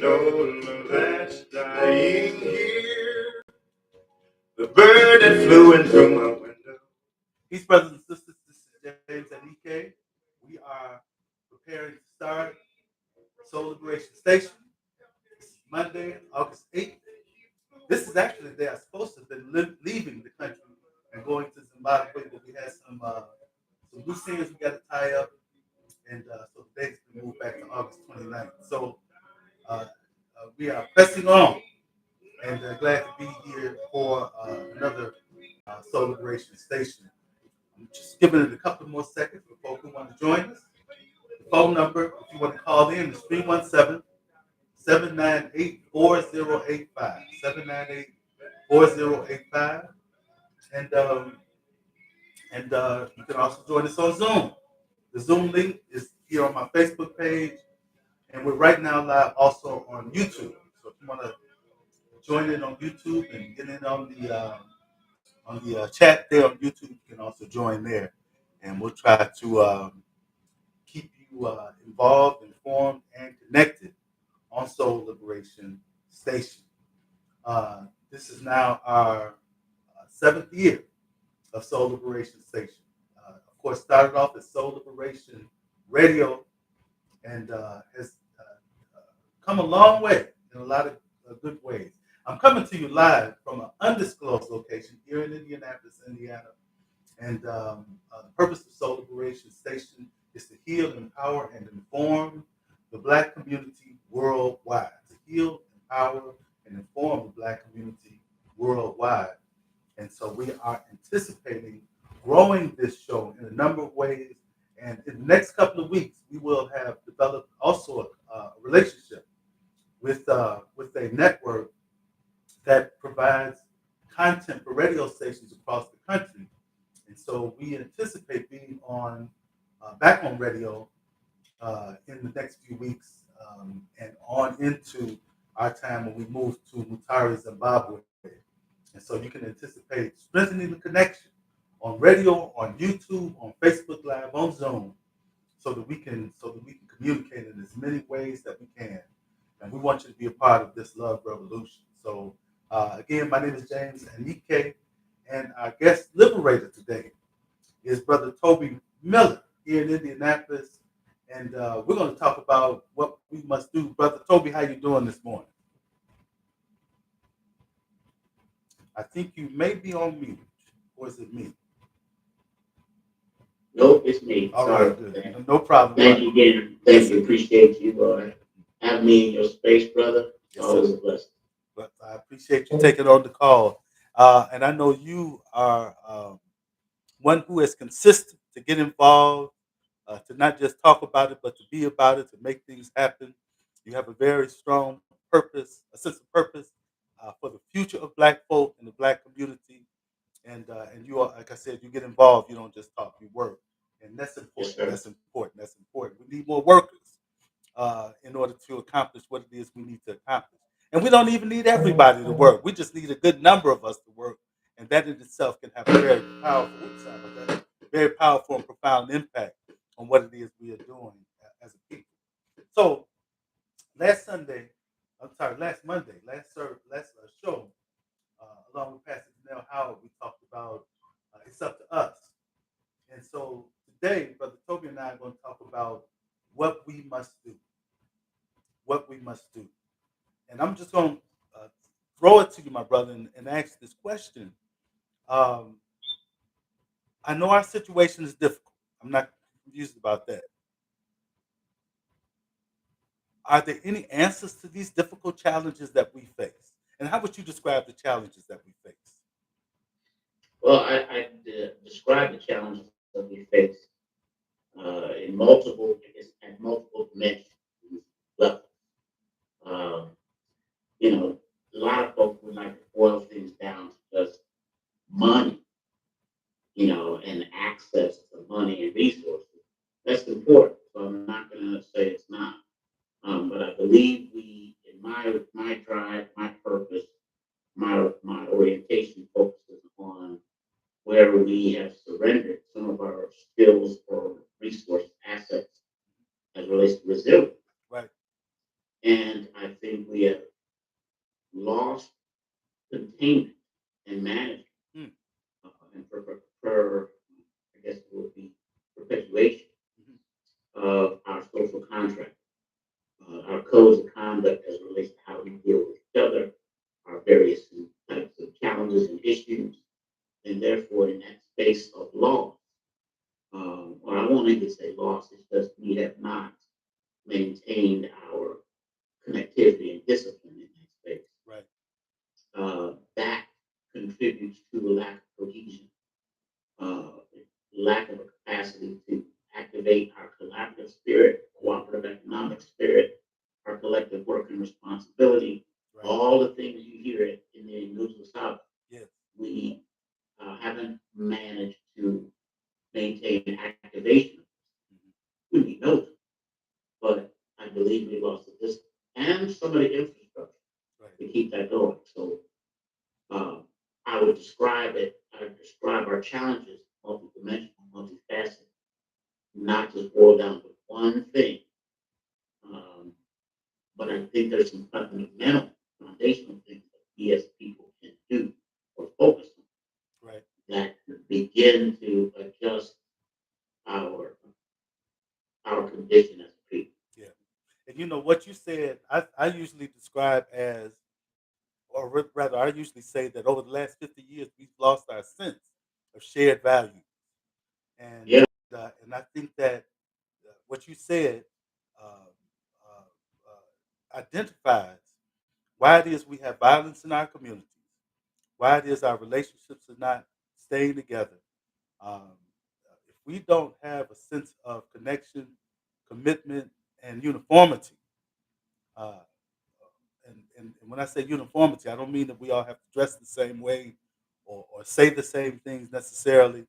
know that's dying here. The bird that flew in through my window. Peace, brothers and sisters. This is James and Ike. We are preparing to start Soul Liberation Station. This is Monday, August 8th. This is actually the day I was supposed to have been leaving the country and going to Zimbabwe, but we had some loose ends we got to tie up, and so the date's been moved back to August 29th. So we are pressing on, and glad to be here for another Soul Liberation Station. I'm just giving it a couple more seconds for folks who want to join us. The phone number, if you want to call in, is 317 798 4085. 798 4085. And you can also join us on Zoom. The Zoom link is here on my Facebook page, and we're right now live also on YouTube. So if you want to join in on YouTube and get in on the chat there on YouTube, you can also join there, and we'll try to keep you involved, informed, and connected on Soul Liberation Station. This is now our seventh year of Soul Liberation Station. Of course, started off as Soul Liberation Radio, and has come a long way in a lot of good ways. I'm coming to you live from an undisclosed location here in Indianapolis, Indiana. And the purpose of Soul Liberation Station is to heal, empower, and inform the Black community worldwide. To heal, empower, and inform the Black community worldwide. And so we are anticipating growing this show in a number of ways. And in the next couple of weeks, we will have developed also a relationship with a network that provides content for radio stations across the country. And so we anticipate being on back on radio in the next few weeks, and on into our time when we move to Mutare, Zimbabwe. And so you can anticipate strengthening the connection on radio, on YouTube, on Facebook Live, on Zoom, so that we can communicate in as many ways that we can. And we want you to be a part of this love revolution. So again, my name is James Anike, and our guest liberator today is Brother Toby Miller here in Indianapolis. And we're going to talk about what we must do. Brother Toby, how you doing this morning? I think you may be on mute, or is it me? Nope, it's me. All right, good. No problem. Thank you again. Thank you. Appreciate you having me in your space, brother. It's always a blessing. But I appreciate you taking on the call. And I know you are one who is consistent to get involved, to not just talk about it, but to be about it, to make things happen. You have a very strong purpose, a sense of purpose for the future of Black folk and the Black community. And you are, like I said, you get involved. You don't just talk, you work. And that's important. Yes, that's important. That's important. We need more workers in order to accomplish what it is we need to accomplish. And we don't even need everybody to work. We just need a good number of us to work. And that in itself can have a very powerful and profound impact on what it is we are doing as a people. So last Monday, last show, along with Pastor Janelle Howard, we talked about It's Up to Us. And so today, Brother Toby and I are going to talk about what we must do. What we must do. And I'm just going to throw it to you, my brother, and ask this question. I know our situation is difficult. I'm not confused about that. Are there any answers to these difficult challenges that we face? And how would you describe the challenges that we face? Well, I describe the challenges that we face in multiple dimensions, levels. A lot of folks would like to boil things down to just money, and access to money and resources. That's important. So I'm not going to say it's not. But I believe in my drive, my purpose, my orientation focuses on where we have surrendered some of our skills or resource assets as it relates to resilience. Right. And I think maintainment and management, Mm. and I guess it would be perpetuation Mhm. of our social contract, our codes of conduct as it relates to how we deal with each other, our various types of challenges and issues, and therefore in that space of law, or I won't even say loss, it's just we have not maintained our connectivity and discipline in that space. Right. That contributes to a lack of cohesion, uh, lack of a capacity to activate our collaborative spirit, cooperative economic spirit, our collective work and responsibility, Right. all the things you hear in the individual South. Yes. We haven't managed to maintain activation. Mhm. We need those, but I believe we lost the discipline and some of the infrastructure Right. to keep that going. So um, I would describe it, I would describe our challenges multidimensional, multifaceted, not just boil down to one thing. Um, but I think there's some fundamental, foundational things that we as people can do or focus on Right. that begin to adjust our our condition as a people. Yeah. And you know what you said, I usually describe as, or rather, I usually say that over the last 50 years, we've lost our sense of shared value. And Yeah. and I think that what you said uh, identifies why it is we have violence in our communities, why it is our relationships are not staying together. Um, if we don't have a sense of connection, commitment, and uniformity, uh, and when I say uniformity, I don't mean that we all have to dress the same way or say the same things necessarily,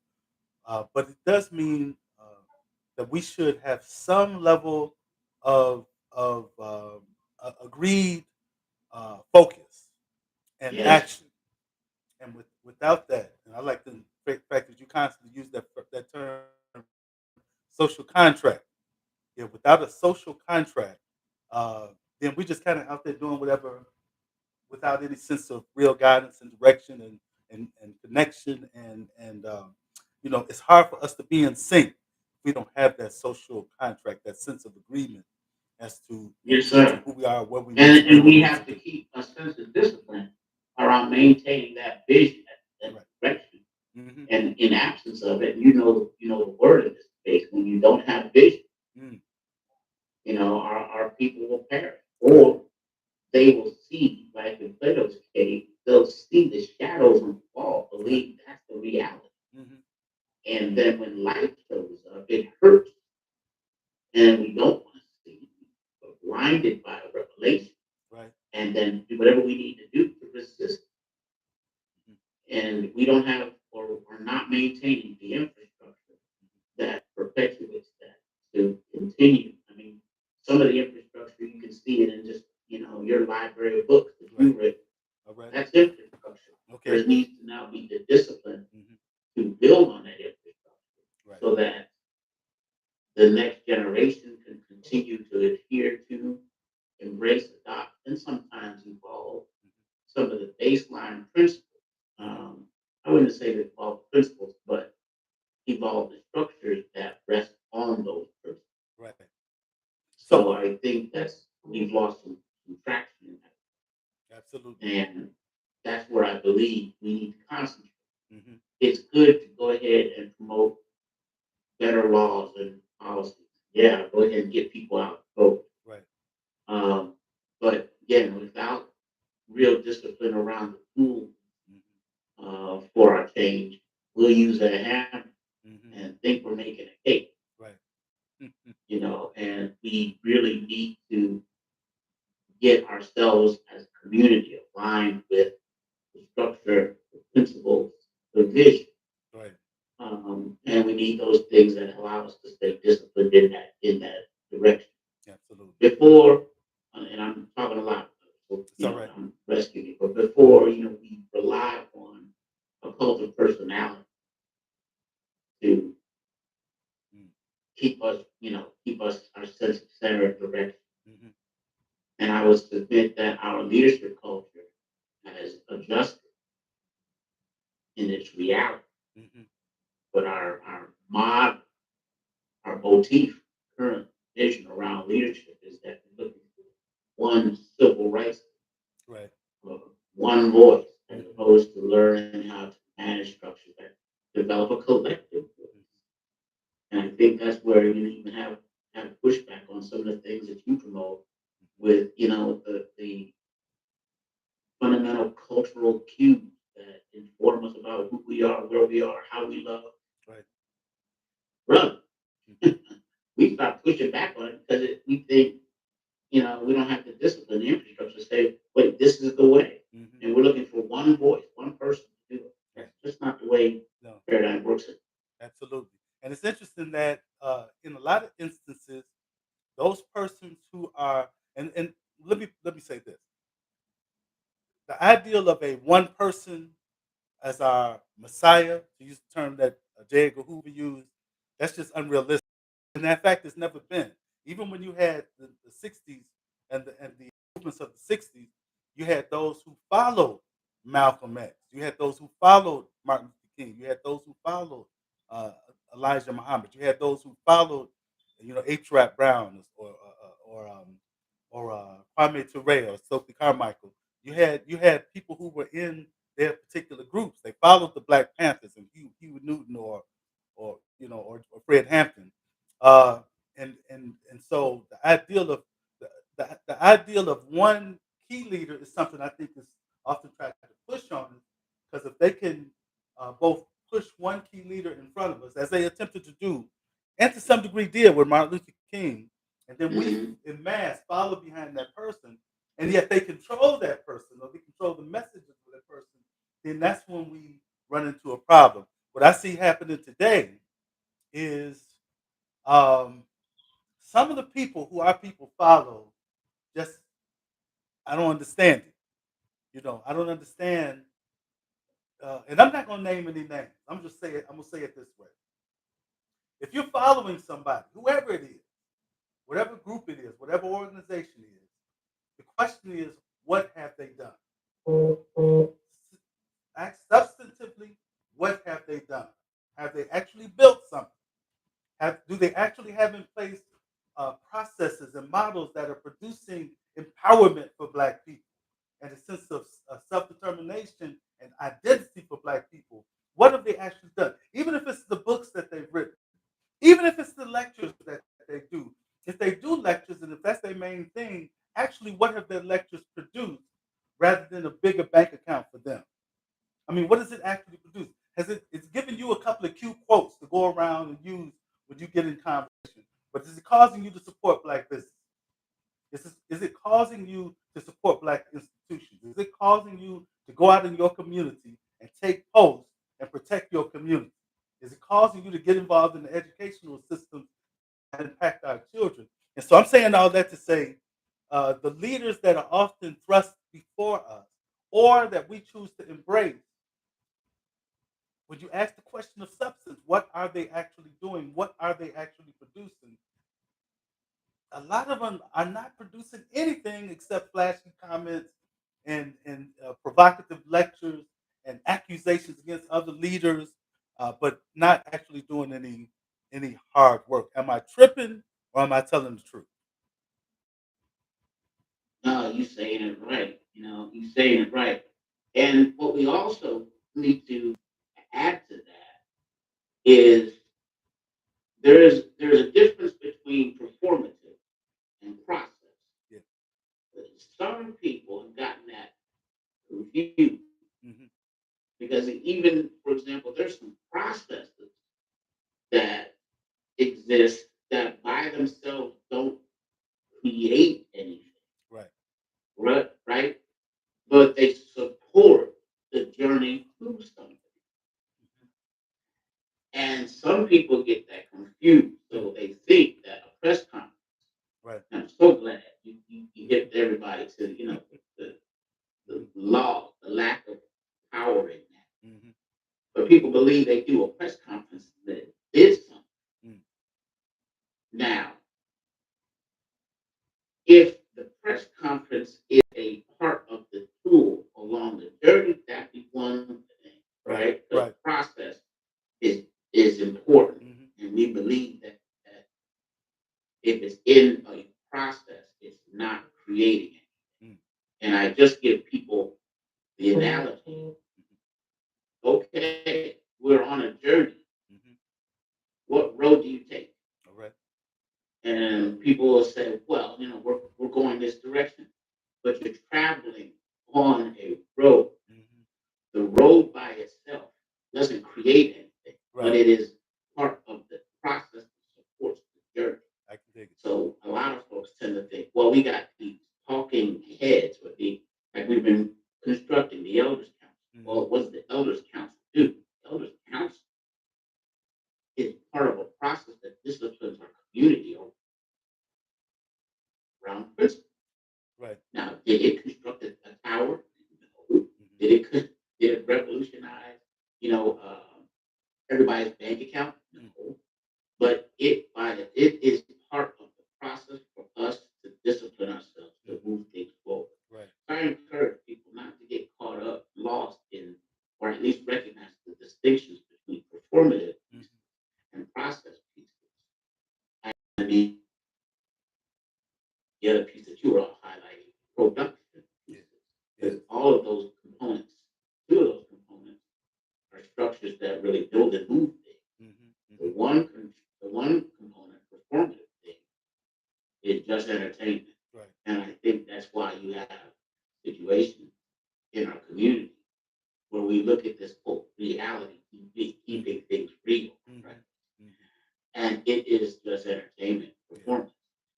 but it does mean that we should have some level of agreed focus and Yes. action. And without that, and I like the fact that you constantly use that term, social contract. Yeah, without a social contract, uh, then we just kind of out there doing whatever without any sense of real guidance and direction and connection and it's hard for us to be in sync if we don't have that social contract, that sense of agreement as Yes, to sir. who we are, what we need to do, And what we we need to have to do. keep a sense of discipline around maintaining that vision, that Right. direction. Hmm. And in absence of it, you know the word in this space. When you don't have vision, Mm. our people will perish, Right. or they will see, like in Plato's cave, they'll see the shadows on the wall, Right. believe that's the reality. Hmm. And then when light shows up, it hurts, and we don't want to see. We're blinded by a revelation, Right. and then do whatever we need to do to resist. Mhm. And we don't have or are not maintaining the infrastructure that perpetuates that to continue. I mean, some of the infrastructure you can see it in just your library of books that Right. you read. All right. That's infrastructure. Okay. There needs to now be the discipline Hmm. to build on that infrastructure Right. so that the next generation can continue to adhere to, embrace, adopt, and sometimes evolve some of the baseline principles. Hmm. Um, I wouldn't say that evolve principles, but evolve the structures that rest on those principles. Right. So So I think that's we've lost some traction in that. absolutely. And that's where I believe we need to concentrate. Hmm. It's good to go ahead and promote better laws and policies. Yeah, go ahead and get people out to vote. Right. Um, but again, without real discipline around the tool for our change, we'll use a hammer Hmm. and think we're making a cake, Right. and we really need to get ourselves as a community aligned with the structure, the principles, the vision. Right. And we need those things that allow us to stay disciplined in that direction. Absolutely. Before, and I'm talking a lot, so It's all right. I'm rescuing you, but before, we rely on a cult of personality to Mm. keep us our sense of center and direction. Hmm. And I would submit that our leadership culture has adjusted. in its reality. Hmm. But our mod, our motif, current vision around leadership is that we're looking for one civil rights, Right. uh, one voice, as Hmm. opposed to learning how to manage structures that develop a collective voice. And I think that's where you even have pushback on some of the things that you promote with, the fundamental cultural cues that inform us about who we are, where we are, how we love. Right. Brother, Hmm. we start pushing back on it because we think, we don't have the discipline, the infrastructure to say, wait, this is the way. Hmm. And we're looking for one voice, one person to do it. Right. That's just not the way No. paradigm works. Absolutely. And it's interesting that in a lot of instances, those persons who are and let me say this: the ideal of a one person as our Messiah, to use the term that J. Edgar Hoover used, that's just unrealistic. And that fact has never been. Even when you had the 60s and the movements of the 60s, you had those who followed Malcolm X. You had those who followed Martin Luther King. You had those who followed uh, Elijah Muhammad. You had those who followed, H. Rap Brown or Kwame Ture or Stokely Carmichael. You had people who were in their particular groups. They followed the Black Panthers and Huey Newton or Fred Hampton. Uh, and so the ideal of one key leader is something I think is often tried to push on us, because if they can both push one key leader in front of us, as they attempted to do, and to some degree did with Martin Luther King, and then we Mm-hmm. in mass follow behind that person, and yet they control that person or they control the messages of that person, then that's when we run into a problem. What I see happening today is um, some of the people who our people follow, just I don't understand it. I don't understand, and I'm not going to name any names. I'm gonna say it this way: if you're following somebody, whoever it is, whatever group it is, whatever organization it is, the question is, what have they done? Ask substantively, what have they done? Have they actually built something? Do they actually have in place processes and models that are producing empowerment for Black people and a sense of self-determination and identity for Black people? What have they actually done? Even if it's the books that they've written, even if it's the lectures that they do, if they do lectures and if that's their main thing, actually, what have their lectures produced rather than a bigger bank account for them? I mean, what does it actually produce? It's given you a couple of cute quotes to go around and use when you get in conversation, but is it causing you to support Black business? Is it causing you to support Black institutions? Is it causing you to go out in your community and take posts and protect your community? Is it causing you to get involved in the educational system that impact our children? And so I'm saying all that to say the leaders that are often thrust before us or that we choose to embrace, when you ask the question of substance, what are they actually doing? What are they actually producing? A lot of them are not producing anything except flashy comments and provocative lectures and accusations against other leaders, but not actually doing any hard work. Am I tripping or am I telling the truth? No, you saying it right. You saying it right. And what we also need to add to that is there's a difference between performative and process. Yeah. Some people have gotten that confused Hmm. because even, for example, there's some processes that exist that by themselves don't create anything, Right. right? Right? But they support the journey through something. Mhm. And some people get that confused. Mm. So they think that a press conference, Right. and I'm so glad you hit everybody to, the, the Mhm. law, the lack of power in that. Mhm. But people believe they do a press conference that did something. Mm. Now, if the press conference is a part of the tool along the journey, that'd be one thing, Right. right? And I just give people the analogy. Okay, we're on a journey. Mm-hmm. What road do you take? All right. And people will say, well, we're going this direction, but you're traveling on a road. Mm-hmm. The road by itself doesn't create anything, but Right. it is part of the process that supports the journey. I can dig it. So a lot of folks tend to think, well, we got these talking heads with like we've been constructing the elders council. Mm-hmm. Well, what does the elders council do? The elders council is part of a process that disciplines our community around principles. Right. Now, did it construct a tower? No. Mm-hmm. Did it revolutionize, you know, everybody's bank account? No. But it is part of the process for us to discipline ourselves to move things forward. Right. So I encourage people not to get caught up, lost in, or at least recognize the distinctions between performative pieces and process pieces. And the other piece that you were all highlighting, production pieces. Because all of those components, two of those components, are structures that really build and move things. The one component, performative thing, is just entertainment. Right. And I think that's why you have situations in our community where we look at this quote reality, keeping things real, right? And it is just entertainment, performance.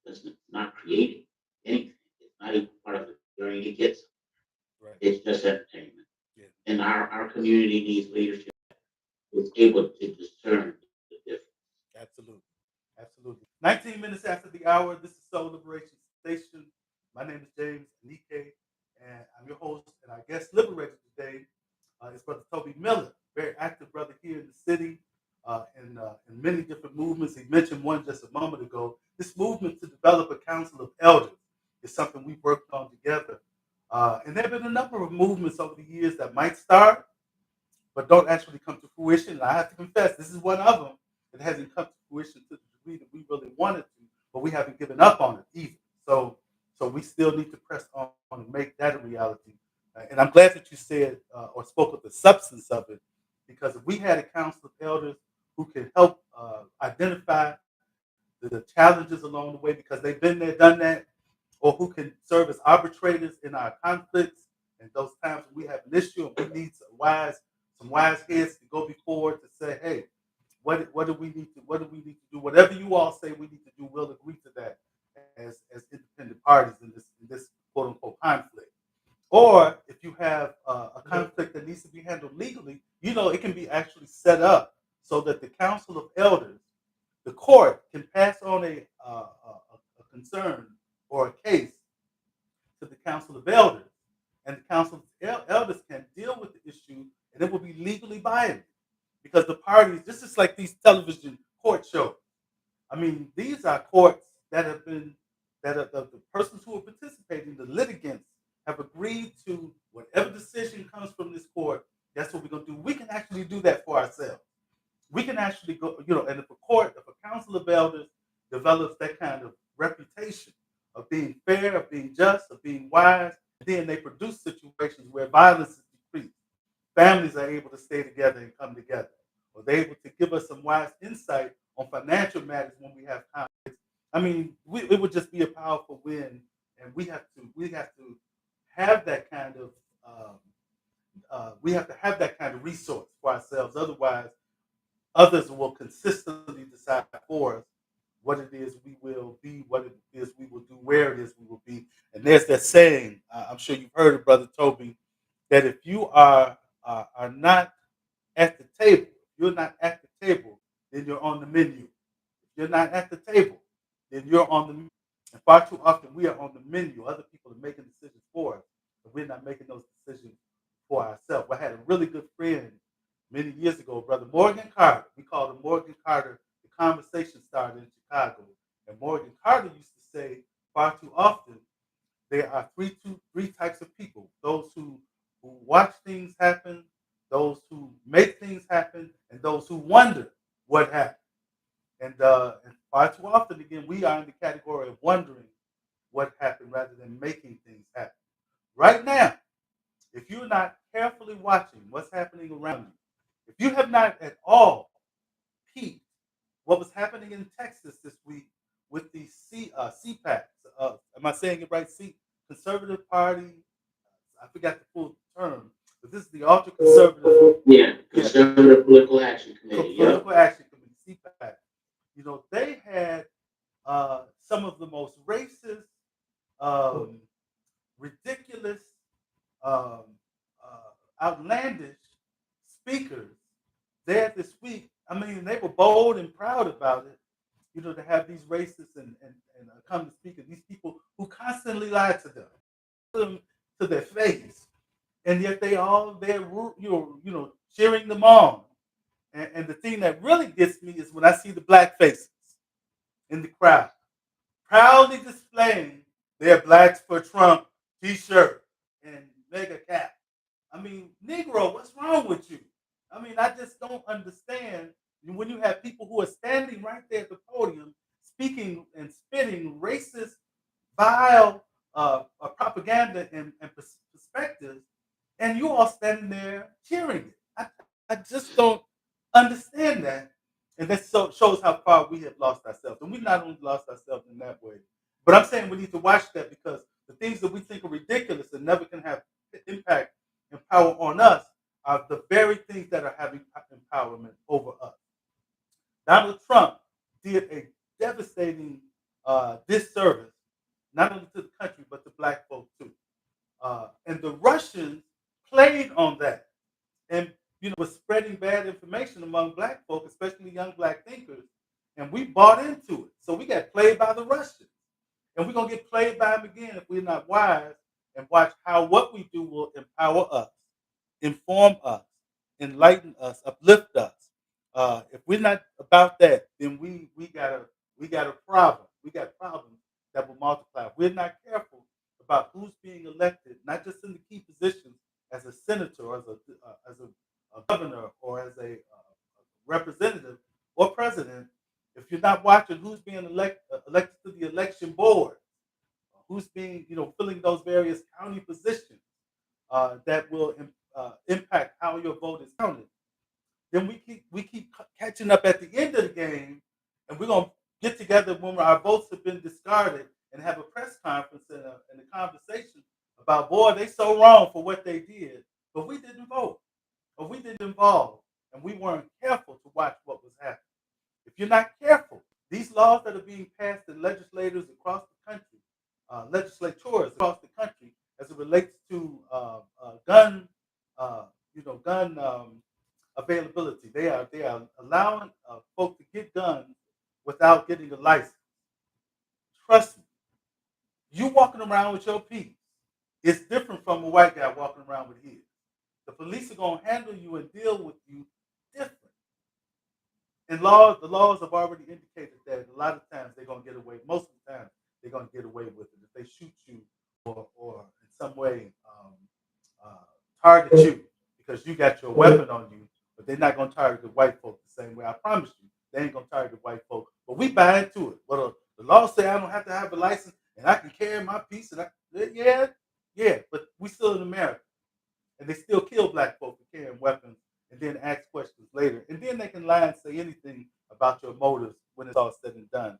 It's not creating anything. It's not even part of the journey to get somewhere. Right. It's just entertainment. Yeah. And our community needs leadership who's able to discern the difference. Absolutely. Absolutely. 19 minutes after the hour, this is Soul Liberation Station. My name is James Anike, and I'm your host and our guest liberator today is Brother Toby Miller, very active brother here in the city in many different movements. He mentioned one just a moment ago. This movement to develop a council of elders is something we've worked on together. And there have been a number of movements over the years that might start, but don't actually come to fruition. And I have to confess, this is one of them that hasn't come to fruition to the degree that we really wanted to, but we haven't given up on it either. So we still need to press on and make that a reality. And I'm glad that you said or spoke of the substance of it, because if we had a council of elders who could help identify the challenges along the way, because they've been there, done that, or who can serve as arbitrators in our conflicts and those times when we have an issue and we need some wise heads to go before to say, hey, what do we need to do? Whatever you all say we need to do, we'll agree to that as independent parties in this quote unquote conflict. Or if you have a conflict that needs to be handled legally, it can be actually set up so that the council of elders, the court, can pass on a concern or a case to the council of elders, and the council of elders can deal with the issue, and it will be legally binding because the parties, this is like these television court shows. I mean, these are courts that have been that are the persons who are participating, the litigants, have agreed to whatever decision comes from this court. That's what we're going to do. We can actually do that for ourselves. We can actually go, and if a council of elders develops that kind of reputation of being fair, of being just, of being wise, then they produce situations where violence is decreased. Families are able to stay together and come together. Or they're able to give us some wise insight on financial matters when we have conflicts. I mean, it would just be a powerful win, and we have to have that kind of we have to have that kind of resource for ourselves. Otherwise, others will consistently decide for us what it is we will be, what it is we will do, where it is we will be. And there's that saying, I'm sure you've heard it, Brother Toby, that if you are not at the table, if you're not at the table, then you're on the menu. If you're not at the table, then you're on the menu. And far too often we are on the menu. Other people are making decisions for us, but we're not making those decisions for ourselves. I had a really good friend many years ago, Brother Morgan Carter. We called him Morgan Carter. The conversation started in Chicago. And Morgan Carter used to say far too often, there are three types of people: those who watch things happen, those who make things happen, and those who wonder what happened. And far too often, again, we are in the category of wondering what happened rather than making things happen. right now, if you're not carefully watching what's happening around you, if you have not at all peeped what was happening in Texas this week with the CPACs, am I saying it right? Conservative Party, I forgot the full term, but this is the ultra conservative. Yeah, Conservative Political Action Committee. Political Action Committee, CPAC. They had some of the most racist, um, ridiculous, um, outlandish speakers there this week. I mean, they were bold and proud about it, to have these racists and come to speak, and these people who constantly lie to them to their face, and yet they all there, cheering them on. And the thing that really gets me is when I see the black faces in the crowd, proudly displaying their Blacks for Trump T-shirt and mega cap. I mean, Negro, what's wrong with you? I mean, I just don't understand when you have people who are standing right there at the podium speaking and spitting racist, vile propaganda and perspectives, and you all standing there cheering it. I just don't understand that. And that shows how far we have lost ourselves. And we've not only lost ourselves in that way, but I'm saying we need to watch that because the things that we think are ridiculous and never can have impact and power on us are the very things that are having empowerment over us. Donald Trump did a devastating disservice, not only to the country, but to black folk too. And the Russians played on that and was spreading bad information among black folk, especially young black thinkers, and we bought into it. So we got played by the Russians, and we're gonna get played by them again if we're not wise and watch how what we do will empower us, inform us, enlighten us, uplift us. If we're not about that, then we got a problem. We got problems that will multiply. If we're not careful about who's being elected, not just in the key positions as a senator or as a governor or as a representative or president, if you're not watching who's being elected to the election board, who's being, filling those various county positions that will impact how your vote is counted, then we keep catching up at the end of the game, and we're gonna get together when our votes have been discarded and have a press conference and a conversation about, boy, they so wrong for what they did, but we didn't vote or we didn't involve, and we weren't careful to watch what was happening. If you're not careful, these laws that are being passed in legislators across the country, legislators across the country, as it relates to gun, gun availability, they are allowing folks to get guns without getting a license. Trust me, you walking around with your piece is different from a white guy walking around with his. The police are going to handle you and deal with you different. And the laws have already indicated that a lot of times they're going to get away. Most of the time, they're going to get away with it if they shoot you or in some way target you because you got your weapon on you. But they're not going to target the white folk the same way. I promise you, they ain't going to target the white folk. But we buy into it. But the law say I don't have to have a license and I can carry my piece. And yeah. But we still in America, and they still kill black folk for carrying weapons, and then ask questions later, and then they can lie and say anything about your motives when it's all said and done.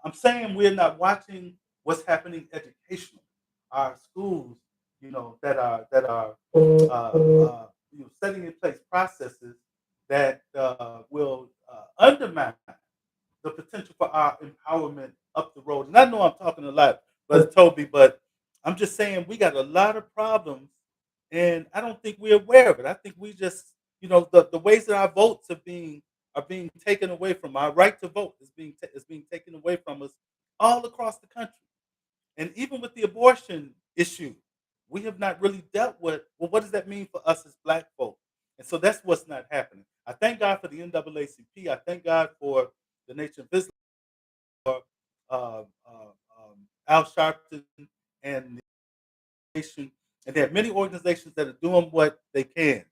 I'm saying we're not watching what's happening educationally. Our schools, that are setting in place processes that will undermine the potential for our empowerment up the road. And I know I'm talking a lot, Brother Toby, but I'm just saying we got a lot of problems, and I don't think we're aware of it. I think we just, the ways that our votes are being taken away from our right to vote is being taken away from us all across the country, and even with the abortion issue, we have not really dealt with, well, what does that mean for us as black folk? And so that's what's not happening. I thank God for the NAACP. I thank God for the Nation of Islam, for Al Sharpton and the Nation. And there are many organizations that are doing what they can,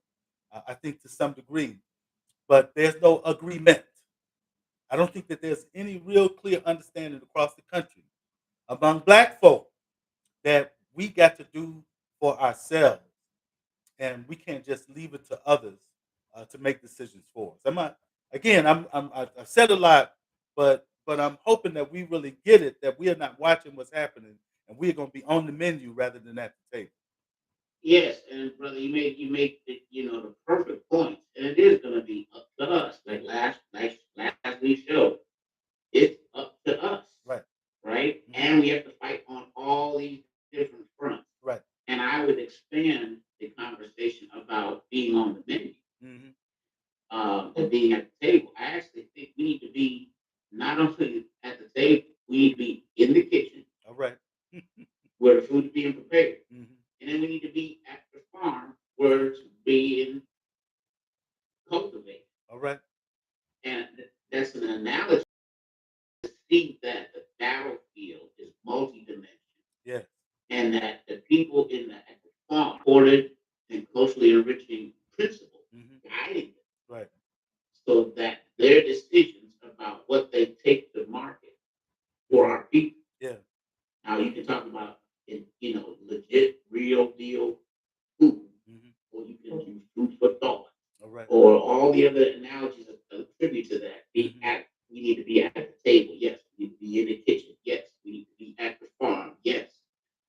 I think to some degree, but there's no agreement. I don't think that there's any real clear understanding across the country among black folk that we got to do for ourselves, and we can't just leave it to others to make decisions for us. I've said a lot, but I'm hoping that we really get it, that we are not watching what's happening, and we're going to be on the menu rather than at the table. Yes, and brother, you make the the perfect point, and it is going to be up to us. Like last week's show, it's up to us, Right. right? Mhm. And we have to fight on all these different fronts. Right. And I would expand the conversation about being on the menu, Hmm. and being at the table. I actually think we need to be not only at the table, we need to be in the kitchen All right. where the food is being prepared. Hmm. And then we need to be at the farm where it's being cultivated. All right. And that's an analogy to see that the battlefield is multidimensional Yeah. and that the people at the farm supported and closely enriching principles Hmm. guiding them Right. so that their decisions about what they take to market for our people. Yeah. Now you can talk about legit, real deal food, Hmm. or you can use food for thought, All right. or all the other analogies that attribute to that. Mhm. We need to be at the table. Yes, we need to be in the kitchen. Yes, we need to be at the farm. Yes,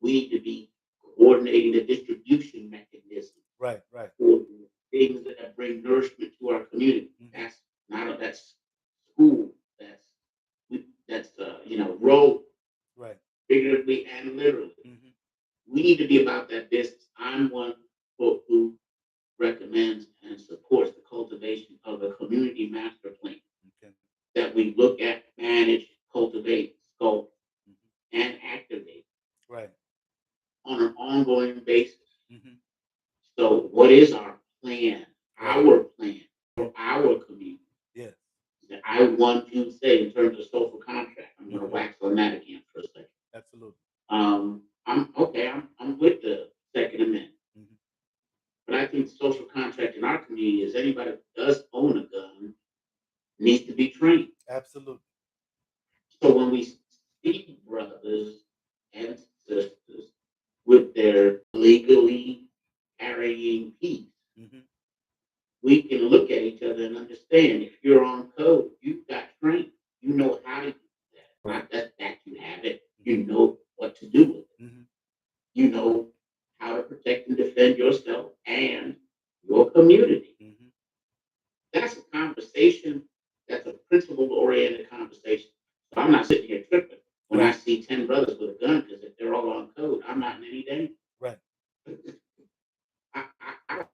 we need to be coordinating the distribution mechanism Right. Right. for things that bring nourishment to our community. Mhm. That's school. That's road, Right. figuratively and literally. Hmm. We need to be about that business. I'm one who recommends and supports the cultivation of a community master plan Okay. that we look at, manage, cultivate, sculpt, Mhm. and activate Right. on an ongoing basis. Hmm. So, what is our plan? Right. Our plan for our community? Yes. That I want to say in terms of social contract. I'm going to Hmm. wax on that again for a second. Absolutely. I'm okay. I'm with the Second Amendment. Hmm. But I think the social contract in our community is anybody who does own a gun needs to be trained. Absolutely. So when we see brothers and sisters with their legally carrying peace, Hmm. we can look at each other and understand if you're on code, you've got training. You know how to do that. Right. Not that you have it. You Hmm. know what to do with it. Hmm. You know how to protect and defend yourself and your community. Hmm. That's a conversation. That's a principle-oriented conversation. So I'm not sitting here tripping when I Right. see 10 brothers with a gun because if they're all on code, I'm not Hmm. in any danger. Right. I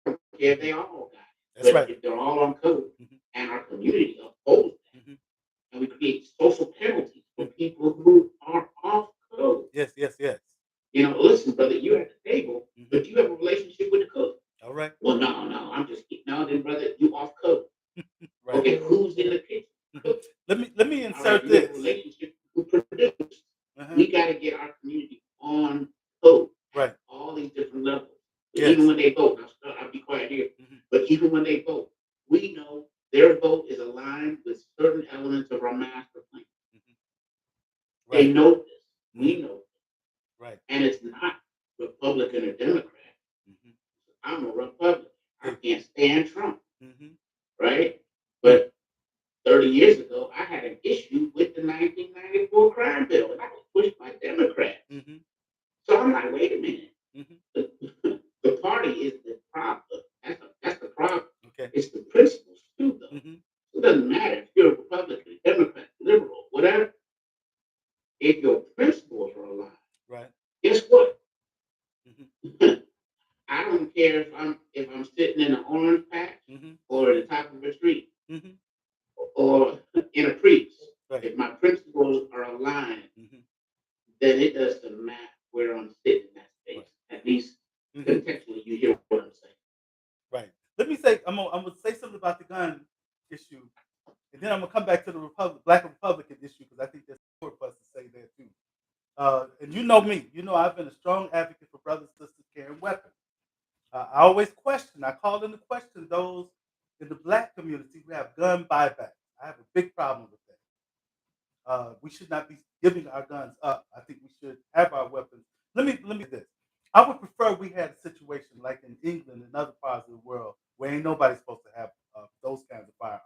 don't care if they all got it. That's But right. if they're all on code Hmm. and our community upholds that, Hmm. and we create social penalties for people who are off code. Yes. Yes. Yes. Listen, brother, you're at the table, Hmm. but you have a relationship with the cook. All right. Well, no, I'm just kidding. No, then, brother, you off code. Right. Okay, who's in the kitchen? Hmm. Let me All right, insert you have a this. relationship who produce. Uh-huh. We got to get our community on code Right. at all these different levels. But even Yes. when they vote, I'll be quiet here. Hmm. But even when they vote, we know their vote is aligned with certain elements of our master plan. Hmm. They Right. know this. Hmm. We know this. Right. And it's not Republican or Democrat. Hmm. I'm a Republican. I Good. can't stand Trump, Hmm. right? Mm. But 30 years ago, I had an issue with the 1994 crime bill, and I was pushed by Democrats. Hmm. So I'm like, wait a minute. Hmm. The party is the problem. That's the problem. Okay. It's the principles too, though. Hmm. It doesn't matter if you're a Republican, Democrat, liberal, whatever. If your principles are aligned, Right. guess what? Hmm. I don't care if I'm sitting in an orange patch Hmm. or at the top of a tree Hmm. or in a Prius. Right. If my principles are aligned, Hmm. then it doesn't matter where I'm sitting in that space. Right. At least Hmm. contextually, you hear what I'm saying. Right. Let me say, I'm gonna say something about the gun issue, and then I'm gonna come back to the Black Republican issue because I think there's more for us to say there too. And you know me, I've been a strong advocate for brothers and sisters carrying weapons. I always question. I call into question those in the Black community who have gun buyback. I have a big problem with that. We should not be giving our guns up. I think we should have our weapons. Let me do this. I would prefer we had a situation like in England and other parts of the world where ain't nobody supposed to have those kinds of firearms.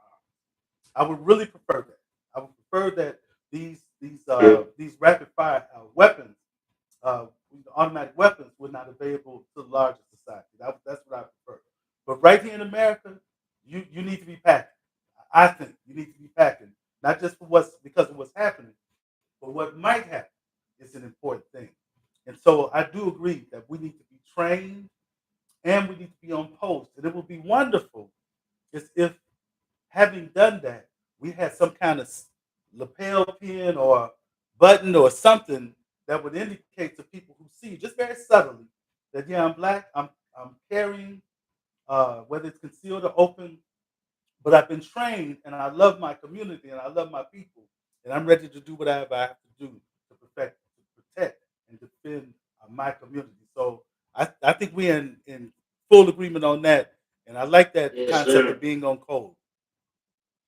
I would really prefer that. I would prefer that these rapid fire weapons, uh, automatic weapons, were not available to the larger society. That's what I prefer. But right here in America, you need to be packing. I think you need to be packing, not just for what's because of what's happening, but what might happen is an important thing. And so I do agree that we need to be trained and we need to be on post. And it would be wonderful if having done that, we had some kind of lapel pin or button or something that would indicate to people who see just very subtly that yeah, I'm black. I'm carrying whether it's concealed or open, but I've been trained and I love my community and I love my people and I'm ready to do whatever I have to do to protect and defend my community. So I think we're in full agreement on that, and I like that Yes, concept of sir. being on code.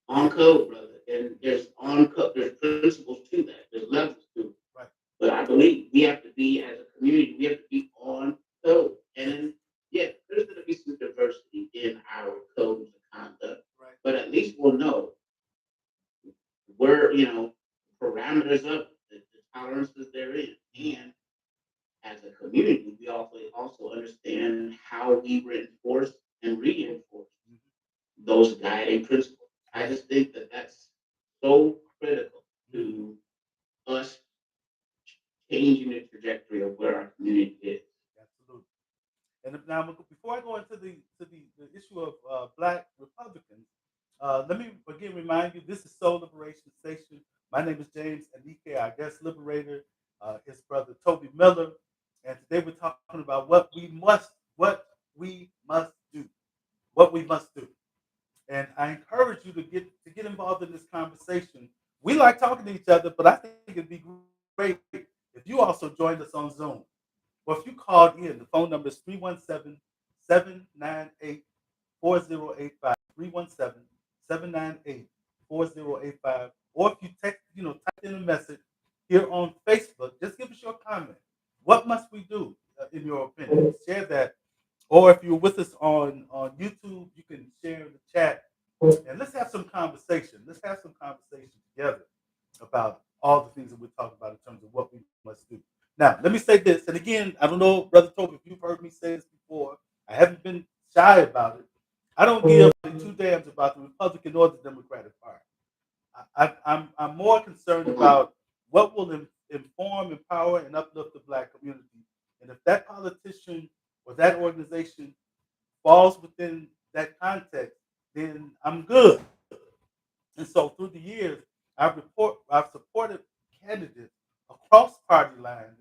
On code, brother. And there's on code, there's principles to that. There's levels to it. Right. But I believe we have to be, as a community, we have to be on code. Yes. And yeah, there's going to be some diversity in our codes of conduct. Right. But at least we'll know where, parameters of the tolerances therein. And as a community, we also understand how we reinforce and reinforce those guiding principles. I Right. just think that that's so critical to us changing the trajectory of where our community is. Absolutely. And now, before I go into the issue of Black Republicans, let me again remind you: this is Soul Liberation Station. My name is James Anike. Our guest liberator is Brother Toby Miller, and today we're talking about what we must do. And I encourage you to get involved in this conversation. We like talking to each other, but I think it'd be great if you also joined us on Zoom. Well, if you called in, the phone number is 317-798-4085. 317-798-4085. Or if you type in a message here on Facebook, just give us your comment. What must we do, in your opinion? Share that. Or if you're with us on YouTube, you can share in the chat and let's have some conversation. Let's have some conversation together about all the things that we're talking about in terms of what we must do. Now, let me say this, and again, I don't know, Brother Toby, if you've heard me say this before. I haven't been shy about it. I don't give two damns about the Republican or the Democratic Party. I'm more concerned about what will inform, empower, and uplift the Black community. And if that politician or that organization falls within that context, then I'm good. And so through the years, I've supported candidates across party lines,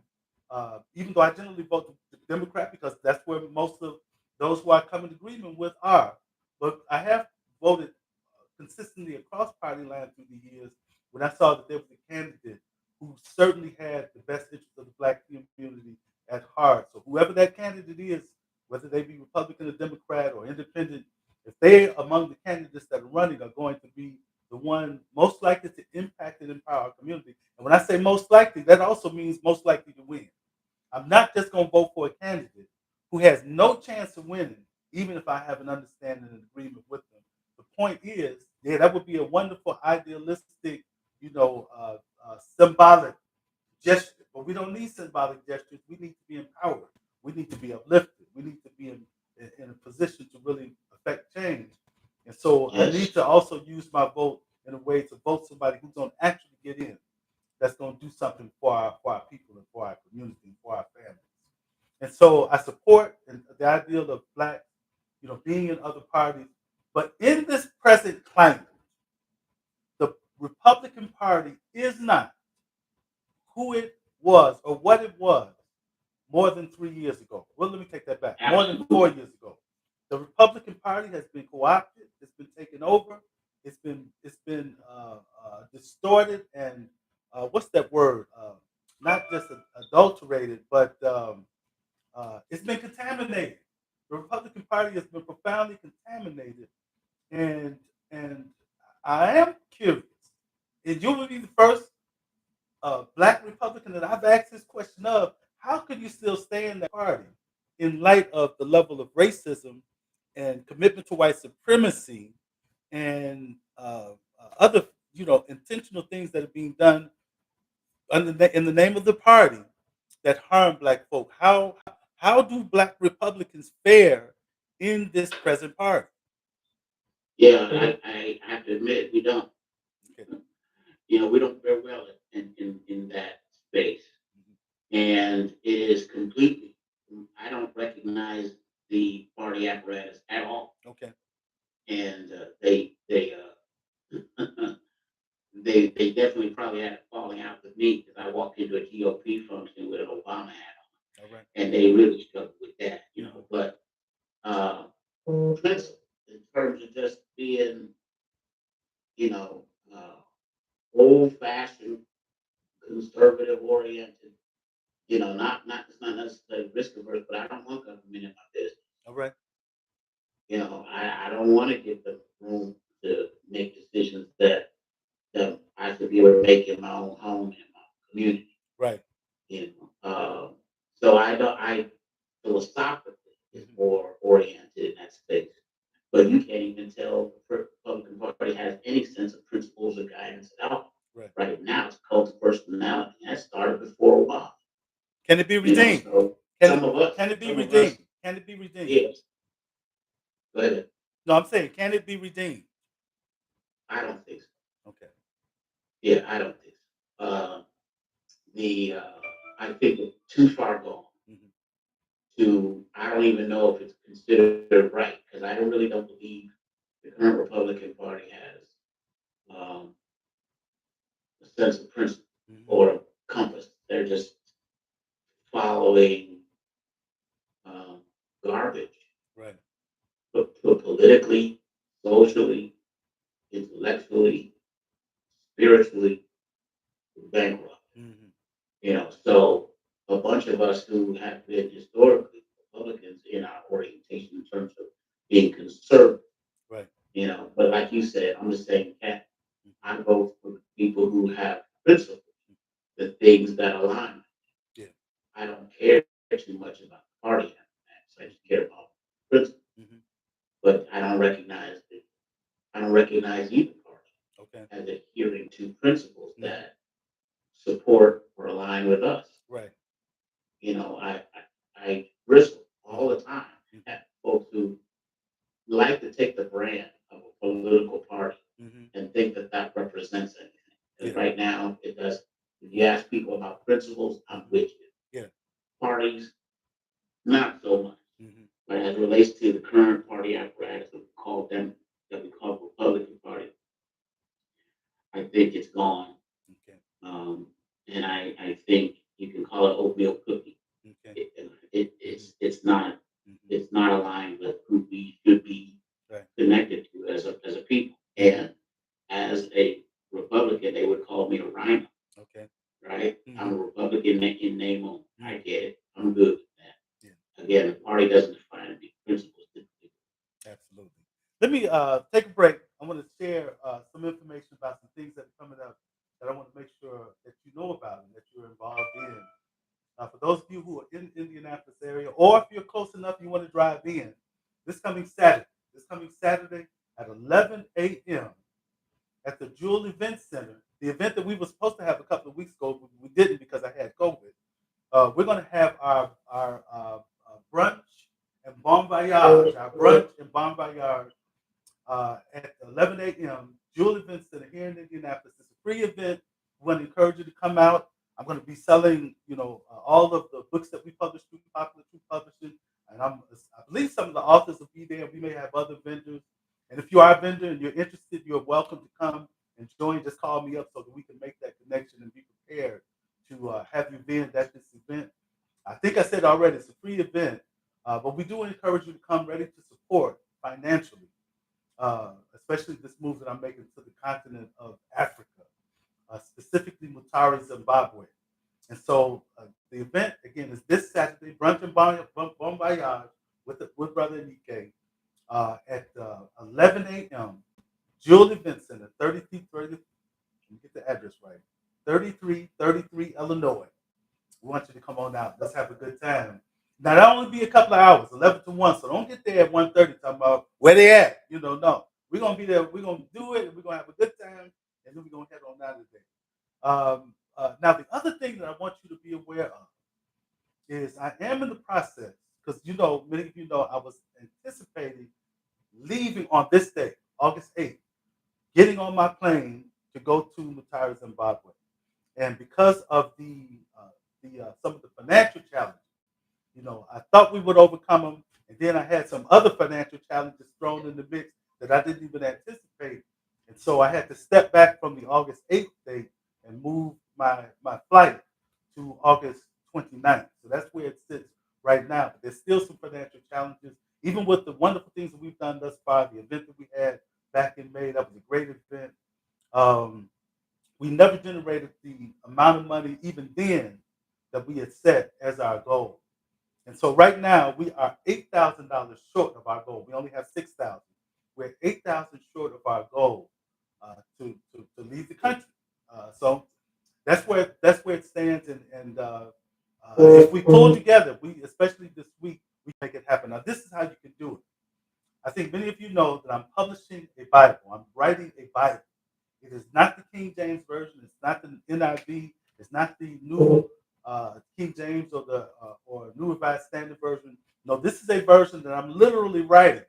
even though I generally vote Democrat because that's where most of those who I come in agreement with are. But I have voted consistently across party lines through the years when I saw that there was a candidate who certainly had the best interest of the Black community at heart. So whoever that candidate is, whether they be Republican or Democrat or independent, if they among the candidates that are running are going to be the one most likely to impact and empower our community. And when I say most likely, that also means most likely to win. I'm not just going to vote for a candidate who has no chance of winning, even if I have an understanding and agreement with them. The point is, yeah, that would be a wonderful, idealistic, symbolic gesture. But we don't need symbolic gestures. We need to be empowered. We need to be uplifted. We need to be in a position to really affect change. And so I need Yes. to also use my vote in a way to vote somebody who's going to actually get in, that's going to do something for our people and for our community and for our families. And so I support the ideal of Black, being in other parties. But in this present climate, the Republican Party is not who it was or what it was more than 3 years ago. Well, let me take that back. More than 4 years ago. The Republican Party has been co-opted. It's been taken over. It's been distorted and what's that word? Not just adulterated, but it's been contaminated. The Republican Party has been profoundly contaminated, and and I am curious. And you will be the first Black Republican that I've asked this question of. how could you still stay in that party in light of the level of racism and commitment to white supremacy and other, intentional things that are being done in the name of the party that harm black folk? How do black Republicans fare in this present party? Yeah, I have to admit, we don't. Okay. We don't fare well in that space. And it is completely, I don't recognize the party apparatus at all. Okay. And they definitely probably had a falling out with me because I walked into a GOP function with an Obama hat on, All right. and they really struggled with that. But principle in terms of just being, you know, uh, old fashioned, conservative oriented. Not it's not necessarily risk averse, but I don't want government in my business. All right. I don't want to give them room to make decisions that I should be able to make in my own home and my community. Right. So I philosophically is more oriented in that space. But you can't even tell the Republican Party has any sense of principles or guidance at all. Right now, it's cult of personality. That started before Obama. Can it be redeemed? So Can some of us. it be redeemed? Can it be redeemed? Yes. Go ahead. No, I'm saying, can it be redeemed? I don't think so. Okay. Yeah, I don't think so. I think it's too far gone. I don't even know if it's considered right because I really don't believe the current Republican Party has a sense of principle or a compass. They're just following garbage. Right. But politically, socially, intellectually, spiritually, bankrupt. So a bunch of us who have been historically Republicans in our orientation in terms of being conservative. Right. But like you said, I'm just saying that I vote for people who have principles, the things that align. Yeah. I don't care too much about the party. I just care about principles. But I don't recognize either party as adhering to principles that support or align with us. Right. I bristle all the time at folks who like to take the brand of a political party and think that represents anything. Because right now, it does. If you ask people about principles, I'm with you. Yeah. Parties, not so much. But as it relates to the current party apparatus that we call Republican Party, I think it's gone. Okay. And I think you can call it oatmeal cookie. Okay. It's not aligned with who we should be connected to as a people. And as a Republican, they would call me a rhino. Okay. Right? I'm a Republican in name only. I get it. I'm good with that. Yeah. Again, the party doesn't define the principles. Absolutely. Let me take a break. I want to share some information about some things that are coming up that I want to make sure that you know about and that you're involved in. For those of you who are in the Indianapolis area, or if you're close enough, you want to drive in, this coming Saturday at 11 a.m. at the Jewel Event Center, the event that we were supposed to have a couple of weeks ago, we didn't because I had COVID. We're going to have our brunch and bon voyage, at 11 a.m. Jewel Event Center here in Indianapolis. It's a free event. We want to encourage you to come out. I'm going to be selling, all of the books that we publish through Popular Truth Publishing, and I believe some of the authors will be there. We may have other vendors, and if you are a vendor and you're interested, you're welcome to come and join. Just call me up so that we can make that connection and be prepared to have you be at this event. I think I said already, it's a free event, but we do encourage you to come ready to support financially, especially this move that I'm making to the continent of Africa. Specifically Mutare, Zimbabwe. And so the event, again, is this Saturday, brunch and bon voyage with Brother Nike at 11 a.m. Jewel Event Center, 3330, let me get the address right, 3333 Illinois. We want you to come on out. Let's have a good time. Now that'll only be a couple of hours, 11 to 1. So don't get there at 1:30 talking about where they at. No. We're gonna be there, we're gonna do it, and we're gonna have a good time, and then we're gonna head on out of there. Now the other thing that I want you to be aware of is I am in the process, because many of you know I was anticipating leaving on this day, August 8th, getting on my plane to go to Mutare, Zimbabwe. And because of some of the financial challenges, I thought we would overcome them, and then I had some other financial challenges thrown in the mix that I didn't even anticipate, and so I had to step back from the August 8th date and move my flight to August 29th. So that's where it sits right now. But there's still some financial challenges, even with the wonderful things that we've done thus far. The event that we had back in May, that was a great event. We never generated the amount of money even then that we had set as our goal. And so right now we are $8,000 short of our goal. We only have 6,000. We're 8,000 short of our goal to leave the country. So that's where it stands. And if we pull together, especially this week, we make it happen. Now this is how you can do it. I think many of you know that I'm publishing a Bible. I'm writing a Bible. It is not the King James Version. It's not the NIV. It's not the new King James or New Revised Standard Version. No, this is a version that I'm literally writing,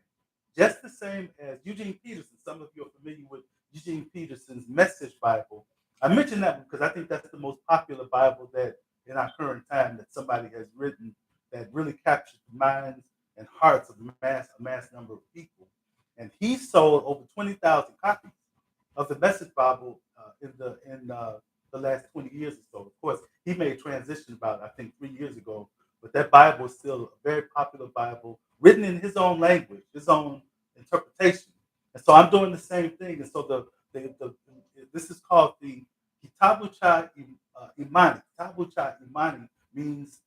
just the same as Eugene Peterson. Some of you are familiar with Eugene Peterson's Message Bible. I mention that because I think that's the most popular Bible that in our current time that somebody has written that really captured the minds and hearts of a mass number of people. And he sold over 20,000 copies of the Message Bible in the last 20 years or so. Of course, he made a transition about, I think, 3 years ago, but that Bible is still a very popular Bible, written in his own language, his own interpretation. And so I'm doing the same thing. And so this is called the Kitabu Cha Imani. Kitabu Cha Imani means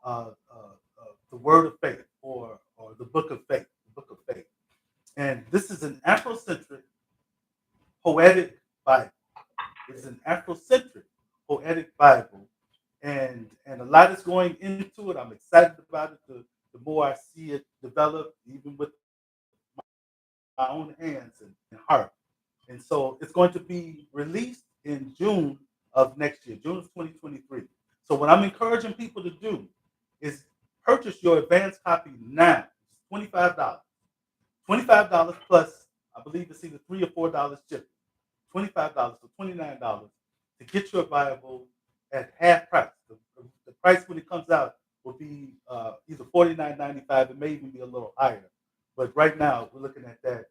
the word of faith, or the book of faith, the book of faith. And this is an Afrocentric poetic Bible. It's an Afrocentric poetic Bible, and a lot is going into it. I'm excited about it. The more I see it develop, even with my own hands and heart. And so it's going to be released in June of next year, June of 2023. So what I'm encouraging people to do is purchase your advanced copy now. It's $25. $25 plus, I believe it's either $3 or $4 shipping. $25 or $29 to get your Bible at half price. The price when it comes out will be either $49.95. It may even be a little higher, but right now we're looking at that,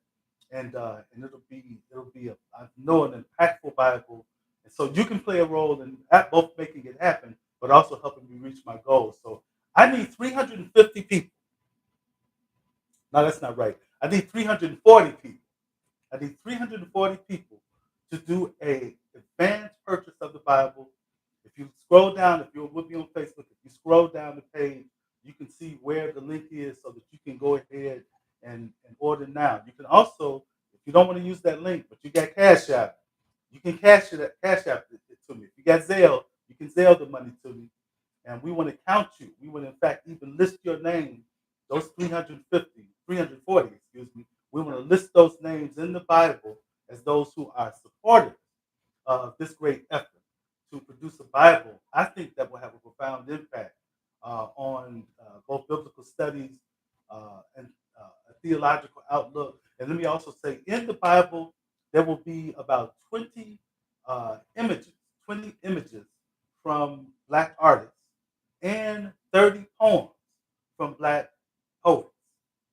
and it'll be I know, an impactful Bible, and so you can play a role in both making it happen, but also helping me reach my goals. So I need 350 people. No, that's not right. I need 340 people. I need 340 people to do a advanced purchase of the Bible. If you scroll down, if you're with me on Facebook, if you scroll down the page, you can see where the link is so that you can go ahead and order now. You can also, if you don't want to use that link, but you got Cash App, you can Cash App it to me. If you got Zelle, you can Zelle the money to me. And we want to count you. We want to, in fact, even list your name, those 340, excuse me. We want to list those names in the Bible as those who are supporters of this great effort to produce a Bible. I think that will have a profound impact on both biblical studies and a theological outlook. And let me also say, in the Bible, there will be about 20 images from Black artists and 30 poems from Black poets.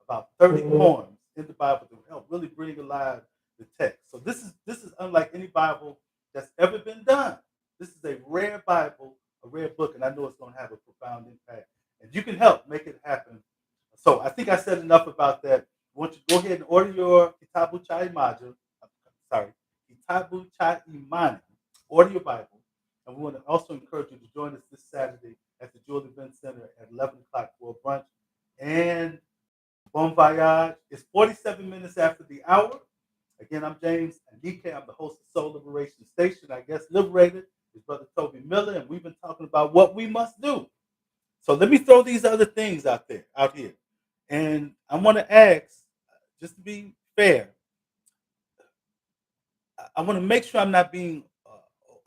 About 30 poems in the Bible to help really bring alive the text. So this is unlike any Bible that's ever been done. This is a rare Bible, a rare book, and I know it's going to have a profound impact. And you can help make it happen. So I think I said enough about that. I want you to go ahead and order your Kitabu Cha Kitabu Cha Imani. Order your Bible. And we want to also encourage you to join us this Saturday at the Jewel Event Center at 11 o'clock for a brunch. And bon voyage. It's 47 minutes after the hour. Again, I'm James Anike. I'm the host of Soul Liberation Station. I guess liberated is Brother Toby Miller, and we've been talking about what we must do. So let me throw these other things out here. And I want to ask, just to be fair, I want to make sure I'm not being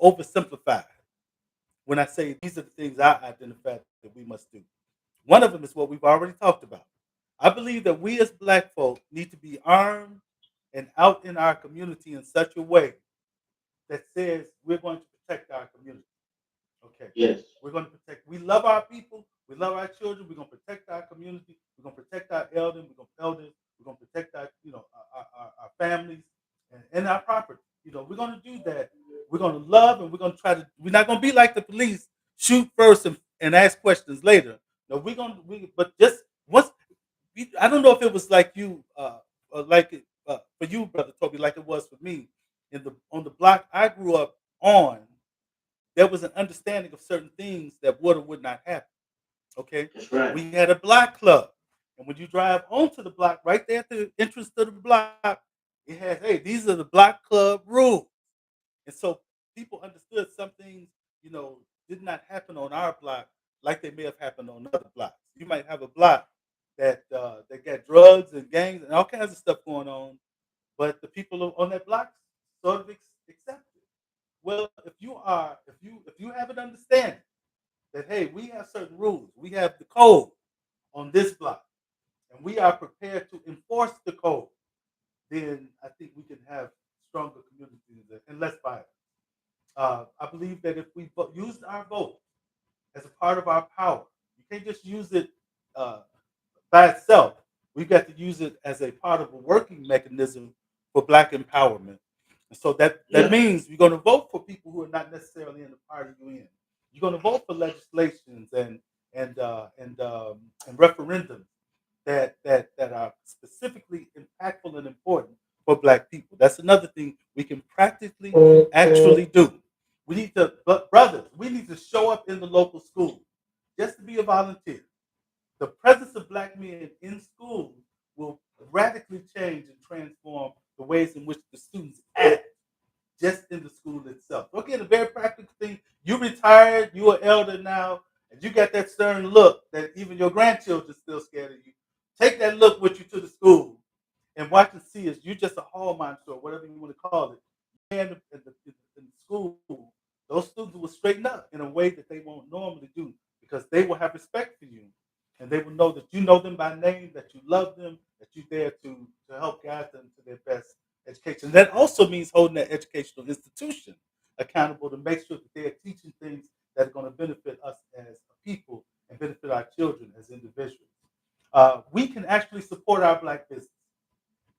oversimplified when I say these are the things I identify that we must do. One of them is what we've already talked about. I believe that we as black folk need to be armed and out in our community in such a way that says we're going to protect our community. Okay. Yes. We're going to protect. We love our people. We love our children. We're going to protect our community. We're going to protect our elders. We're going to protect our, our families and our property. We're going to do that. We're going to love and we're going to try to. We're not going to be like the police, shoot first and ask questions later. No, but just once. I don't know if it was like you, for you, Brother Toby, like it was for me. On the block I grew up on, there was an understanding of certain things that would or would not happen. Okay, That's right. we had a block club, and when you drive onto the block, right there at the entrance to the block, it has, hey, these are the block club rules, and so people understood some things, did not happen on our block like they may have happened on other blocks. You might have a block that got drugs and gangs and all kinds of stuff going on, but the people on that block sort of accept it. Well, if you have an understanding that, hey, we have certain rules, we have the code on this block, and we are prepared to enforce the code, then I think we can have stronger communities and less violence. I believe that if we use our vote as a part of our power, you can't just use it by itself. We've got to use it as a part of a working mechanism for black empowerment. And so that means you're going to vote for people who are not necessarily in the party you're in. You're going to vote for legislations and referendums that are specifically impactful and important for black people. That's another thing we can practically actually do. We need to, brothers, we need to show up in the local school just to be a volunteer. The presence of black men in school will radically change and transform the ways in which the students act just in the school itself. Okay, the very practical thing, you retired, you're an elder now, and you got that stern look that even your grandchildren still scared of you. Take that look with you to the school and watch and see as you're just a hall monitor or whatever you want to call it. In the school, those students will straighten up in a way that they won't normally do because they will have respect for you. And they will know that you know them by name, that you love them, that you're there to help guide them to their best education. That also means holding that educational institution accountable to make sure that they're teaching things that are going to benefit us as a people and benefit our children as individuals. We can actually support our black business.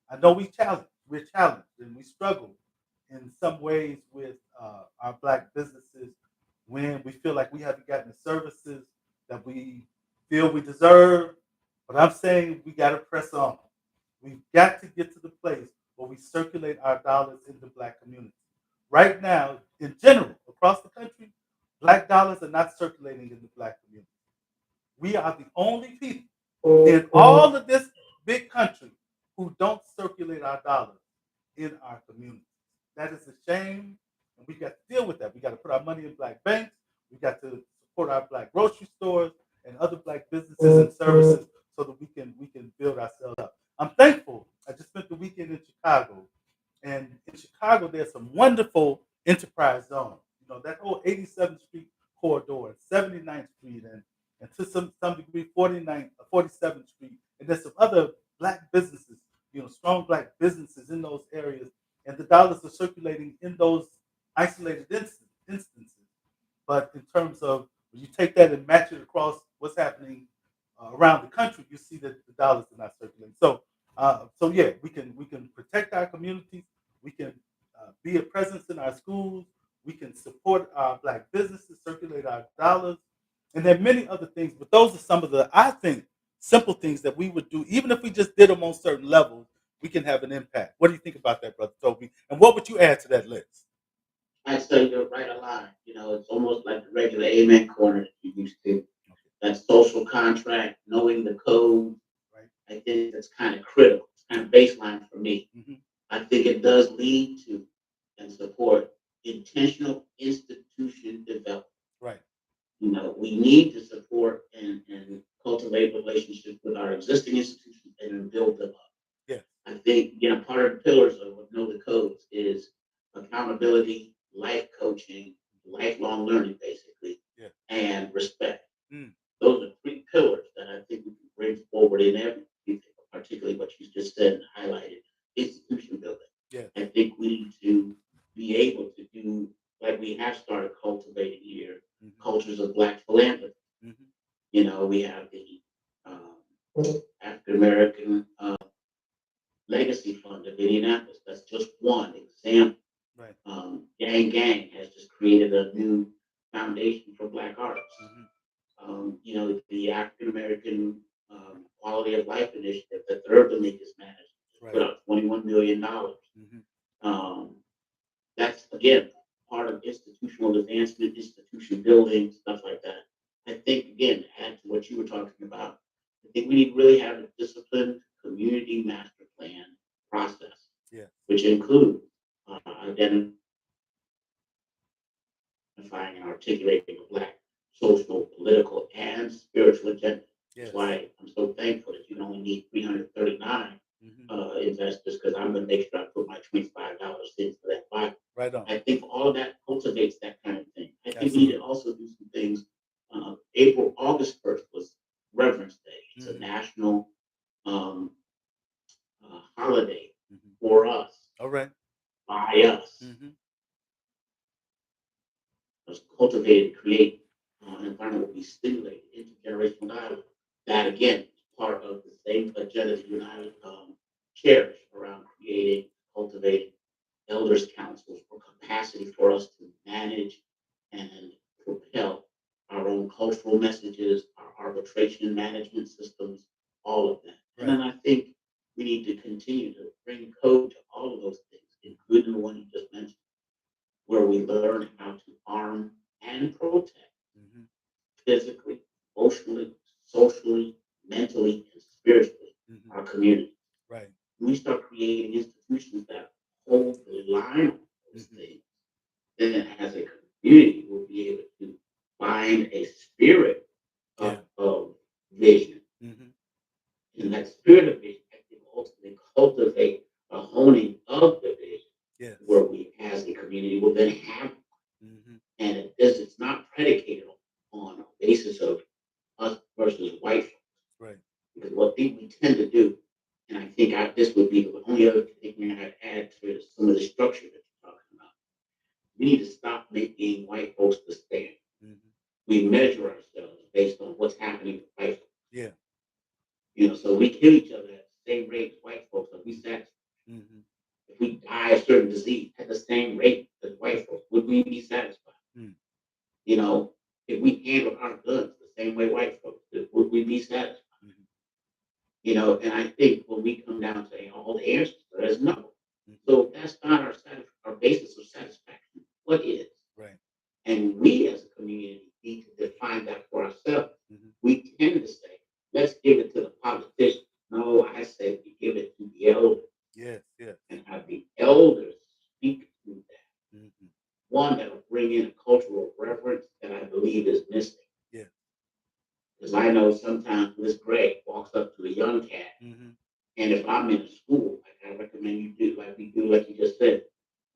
I know we're challenged, and we struggle in some ways with our black businesses when we feel like we haven't gotten the services that we feel we deserve. But I'm saying we got to press on. We've got to get to the place where we circulate our dollars in the black community. Right now, in general, across the country, black dollars are not circulating in the black community. We are the only people in all of this big country who don't circulate our dollars in our community. That is a shame, and we got to deal with that. We got to put our money in black banks. We got to support our black grocery stores and other black businesses and services so that we can build ourselves up. I'm thankful. I just spent the weekend in Chicago, and in Chicago there's some wonderful enterprise zones. That whole 87th Street corridor, 79th Street, and to some degree 47th Street, and there's some other black businesses, strong black businesses in those areas, and the dollars are circulating in those isolated instances. But in terms of when you take that and match it across what's happening around the country, you see that the dollars are not circulating. So yeah, we can protect our communities. We can be a presence in our schools. We can support our black businesses, circulate our dollars, and there are many other things. But those are some of the, I think, simple things that we would do, even if we just did them on certain levels. We can have an impact. What do you think about that, Brother Toby? And what would you add to that list? I say you're right a lot. It's almost like the regular amen corner that you used to. That social contract, knowing the code, right? I think that's kind of critical. It's kind of baseline for me. Mm-hmm. I think it does lead to and support intentional institution development. Right. We need to support and cultivate relationships with our existing institutions and then build them up. Yeah. I think, part of the pillars of Know the Codes is accountability, life coaching, lifelong learning, basically, Yeah. and respect. Mm. Those are three pillars that I think we can bring forward in everything, particularly what you just said and highlighted, institution building. Yeah. I think we need to be able to do, like we have started cultivating here, cultures of Black philanthropy. We have the African American Legacy Fund of Indianapolis. That's just one example. Right. Gang Gang has just created a new foundation for Black arts. The African American Quality of Life Initiative that the Urban League has managed put up $21 million. That's, again, part of institutional advancement, institution building, stuff like that. I think, again, to add to what you were talking about, I think we need to really have a disciplined community master plan process, which includes identifying and articulating a Black social, political, and spiritual agenda. That's why I'm so thankful that you only need 339 investors, because I'm going to make sure I put my $25 in for that Bible. Right on. I think all of that cultivates that kind of thing. I think we need to also do some things. August 1st was Reverence Day. It's a national holiday for us. All right. By us. Let's cultivate and create an environment where we stimulate intergenerational dialogue. That, again, is part of the same agenda that you and I cherish around creating, cultivating elders' councils for capacity for us to manage and propel our own cultural messages, our arbitration management systems, all of that. And then I think we need to continue to bring code to all of those things, including the one you just mentioned, where we learn how to arm and protect physically, emotionally, socially, mentally, and spiritually our community. Right. When we start creating institutions that hold the line on those things, then as a community, we'll be able to find a spirit of vision. And that spirit of vision, I think, ultimately cultivate a honing of the vision, where we, as a community, will then have. And it's not predicated on a basis of us versus white folks. Right. Because what we tend to do, and I think this would be the only other thing I'd add to some of the structure that you're talking about. We need to stop making white folks the stand. We measure ourselves based on what's happening with white folks. Yeah. So we kill each other at the same rate as white folks. Are we satisfied? If we die of certain disease at the same rate as white folks, would we be satisfied? If we handle our guns the same way white folks do, would we be satisfied? And I think when we come down to all the answers, there's no. So that's not our basis of satisfaction. What is? Right. And we as a community need to define that for ourselves. We tend to say, let's give it to the politicians. No, I say we give it to the elders. Yes. And have the elders speak to that. One that will bring in a cultural reverence that I believe is missing. Yeah. Because I know sometimes Miss Gray walks up to a young cat, and if I'm in a school, like I recommend you do, like we do, like you just said,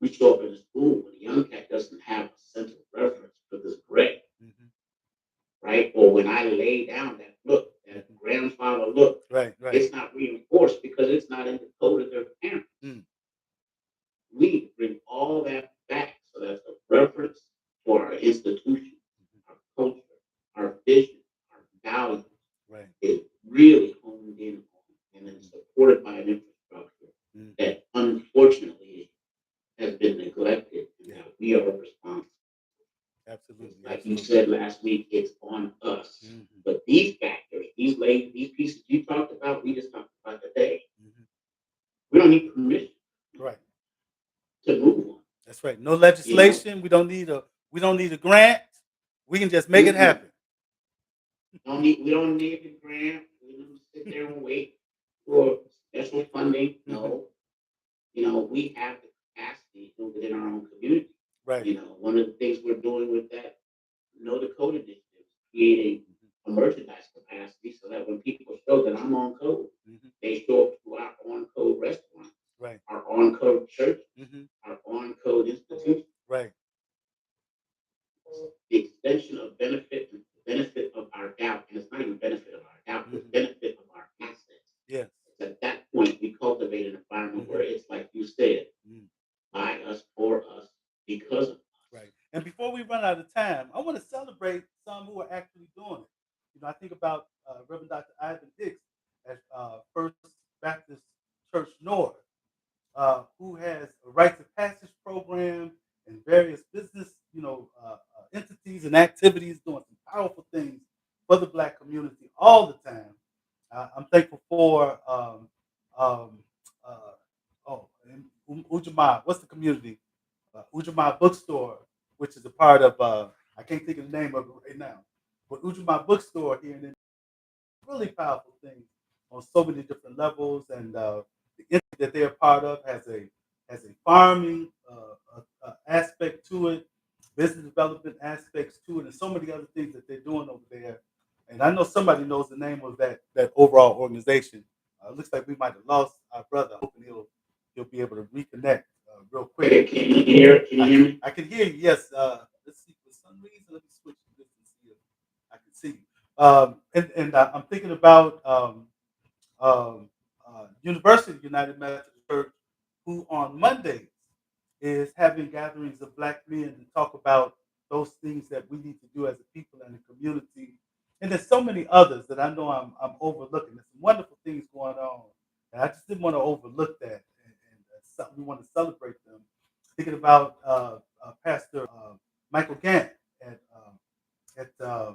we show up in a school when a young cat doesn't have a sense of reverence for this Gray, right? Or when I lay down that look, that grandfather look, right. It's not reinforced because it's not in the code of their parents. We need to bring all that back so that's a reference for our institution, our culture, our vision, our values. Right. Is really honed in on and then supported by an infrastructure that unfortunately has been neglected and that we are responsible. Absolutely. Like you said last week, it's on us. But these factors, these pieces you talked about, we just talked about today. We don't need permission. Right. To move on. That's right. No legislation. We don't need a grant. We can just make it happen. We don't need a grant. We don't sit there and wait for special funding. No. We have the capacity within our own community. Right. One of the things we're doing with that Know the Code initiative is creating a merchandise capacity so that when people show that I'm on code, Mm-hmm. they show up to our on code restaurant, Right. our on code church, Mm-hmm. our on code institution. Right. The extension of benefit of our doubt, and it's not even benefit of our doubt, it's Mm-hmm. benefit of our assets. Yes. At that point, we cultivate an environment where Mm-hmm. it's like you said, Mm-hmm. by us, for us, because of us. Right. And before we run out of time, I want to celebrate some who are actually doing it. I think about Reverend Dr. Ivan Hicks at First Baptist Church North, who has a rites of passage program and various business, entities and activities doing some powerful things for the Black community all the time. I'm thankful for um, uh, Ujamaa. What's the community? Ujamaa Bookstore, which is a part of I can't think of the name of it right now, but Ujamaa Bookstore here in really powerful things on so many different levels, and the entity that they're part of has a farming aspect to it, business development aspects to it, and so many other things that they're doing over there. And I know somebody knows the name of that overall organization. Looks like we might have lost our brother. Hoping he'll be able to reconnect real quick. Can you hear? Can you hear me? I can hear you. Yes. Let's see. For some reason, let me switch this and see if I can see you. And I'm thinking about University United Methodist Church, who on Mondays is having gatherings of Black men to talk about those things that we need to do as a people and a community. And there's so many others that I know I'm overlooking. There's some wonderful things going on, and I just didn't want to overlook that. And we want to celebrate them. Thinking about Pastor Michael Gant at uh,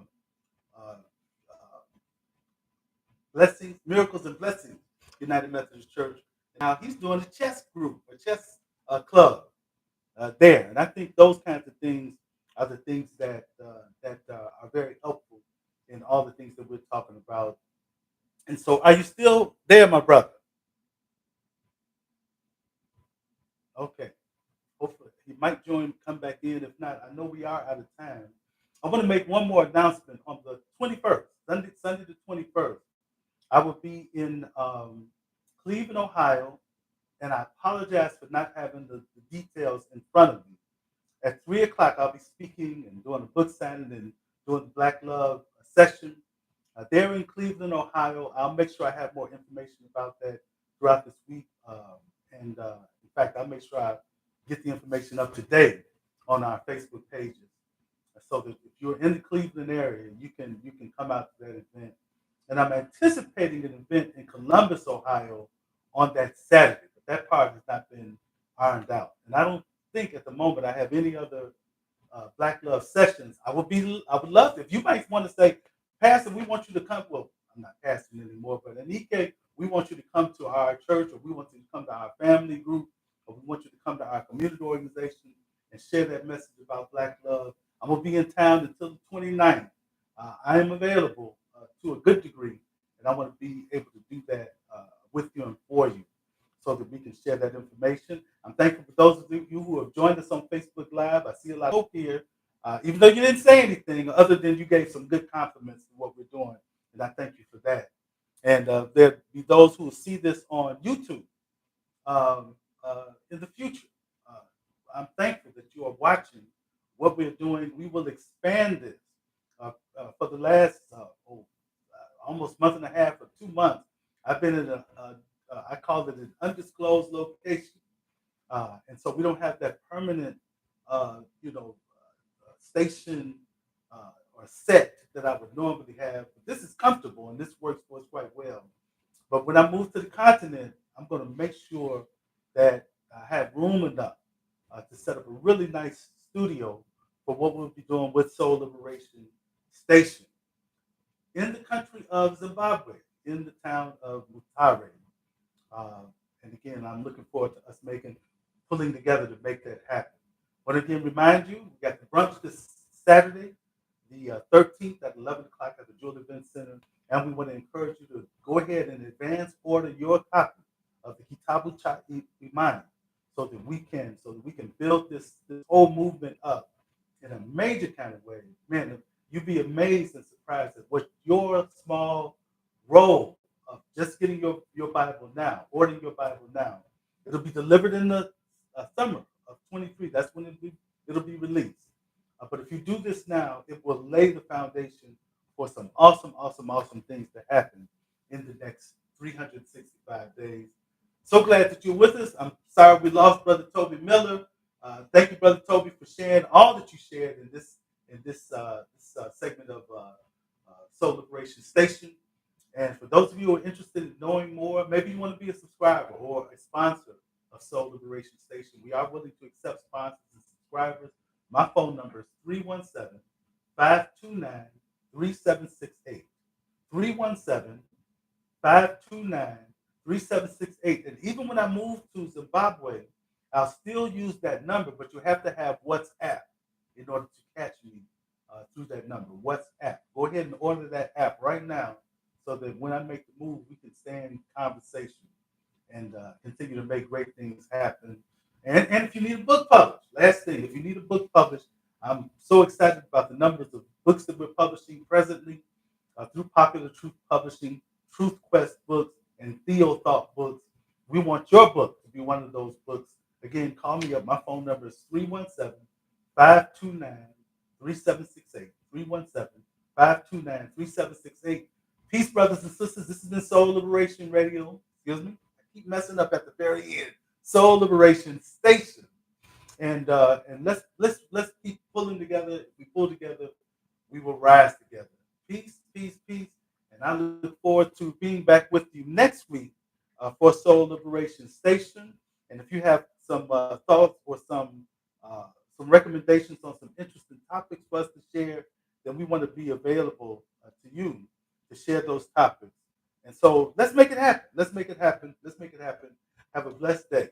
Blessings, Miracles and Blessings United Methodist Church. Now he's doing a chess group, a chess club there, and I think those kinds of things are the things that are very helpful in all the things that we're talking about. And so, are you still there, my brother? Okay. Hopefully, he might join, come back in. If not, I know we are out of time. I want to make one more announcement on the 21st, Sunday the 21st. I will be in Cleveland, Ohio, and I apologize for not having the details in front of me. At 3 o'clock, I'll be speaking and doing a book signing and doing the Black Love session. There in Cleveland, Ohio. I'll make sure I have more information about that throughout this week. And in fact, I'll make sure I get the information up to date on our Facebook pages, so that if you're in the Cleveland area, you can come out to that event. And I'm anticipating an event in Columbus, Ohio, on that Saturday, but that part has not been ironed out. And I don't think at the moment I have any other Black Love sessions. I would love to. If you might want to say, Pastor, we want you to come. Well, I'm not pastor anymore, but Anike, we want you to come to our church, or we want you to come to our family group, or we want you to come to our community organization and share that message about Black love. I'm gonna be in town until the 29th. I am available to a good degree, and I want to be able to do that with you and for you, so that we can share that information. I'm thankful for those of you who have joined us on Facebook Live. I see a lot of hope here, even though you didn't say anything other than you gave some good compliments to what we're doing, and I thank you for that. And there'll be those who will see this on YouTube in the future. Uh, I'm thankful that you are watching what we're doing. We will expand this for the last almost month and a half or 2 months. I've been in I call it an undisclosed location, and so we don't have that permanent, station or set that I would normally have. But this is comfortable and this works for us quite well. But when I move to the continent, I'm going to make sure that I have room enough to set up a really nice studio for what we'll be doing with Soul Liberation Station in the country of Zimbabwe, in the town of Mutare. Uh, and again, I'm looking forward to us pulling together to make that happen. I want to again remind you, we got the brunch this Saturday, the 13th at 11 o'clock at the Jewel Event Center. And we want to encourage you to go ahead and advance order your copy of the Kitabu Cha Imani, so that we can build this whole movement up in a major kind of way. Man, you'd be amazed and surprised at what your small role of just getting your Bible now, ordering your Bible now. It'll be delivered in the summer of 23. That's when it'll be released. But if you do this now, it will lay the foundation for some awesome, awesome, awesome things to happen in the next 365 days. So glad that you're with us. I'm sorry we lost Brother Toby Miller. Thank you, Brother Toby, for sharing all that you shared in this segment of Soul Liberation Station. And for those of you who are interested in knowing more, maybe you want to be a subscriber or a sponsor of Soul Liberation Station. We are willing to accept sponsors and subscribers. My phone number is 317-529-3768. 317-529-3768. And even when I move to Zimbabwe, I'll still use that number, but you have to have WhatsApp in order to catch me through that number. WhatsApp. Go ahead and order that app right now so that when I make the move, we can stay in conversation and continue to make great things happen. And if you need a book published, last thing, if you need a book published, I'm so excited about the numbers of books that we're publishing presently through Popular Truth Publishing, Truth Quest books, and Theo Thought books. We want your book to be one of those books. Again, call me up. My phone number is 317-529-3768. 317-529-3768. Peace, brothers and sisters. This has been Soul Liberation Radio. Excuse me. I keep messing up at the very end. Soul Liberation Station. And let's keep pulling together. If we pull together, we will rise together. Peace, peace, peace. And I look forward to being back with you next week for Soul Liberation Station. And if you have some thoughts or some recommendations on some interesting topics for us to share, then we want to be available to you to share those topics. And so let's make it happen. Let's make it happen. Let's make it happen. Have a blessed day.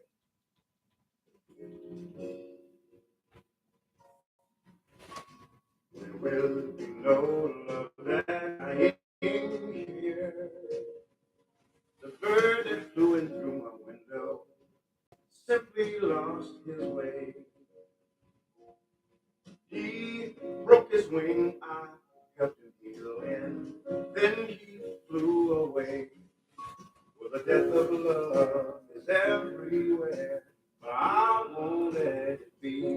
There will be no love that here. The bird that flew in through my window simply lost his way. He broke his wing, I helped him heal, and then he flew away. Well, the death of love is everywhere, but I won't let it be.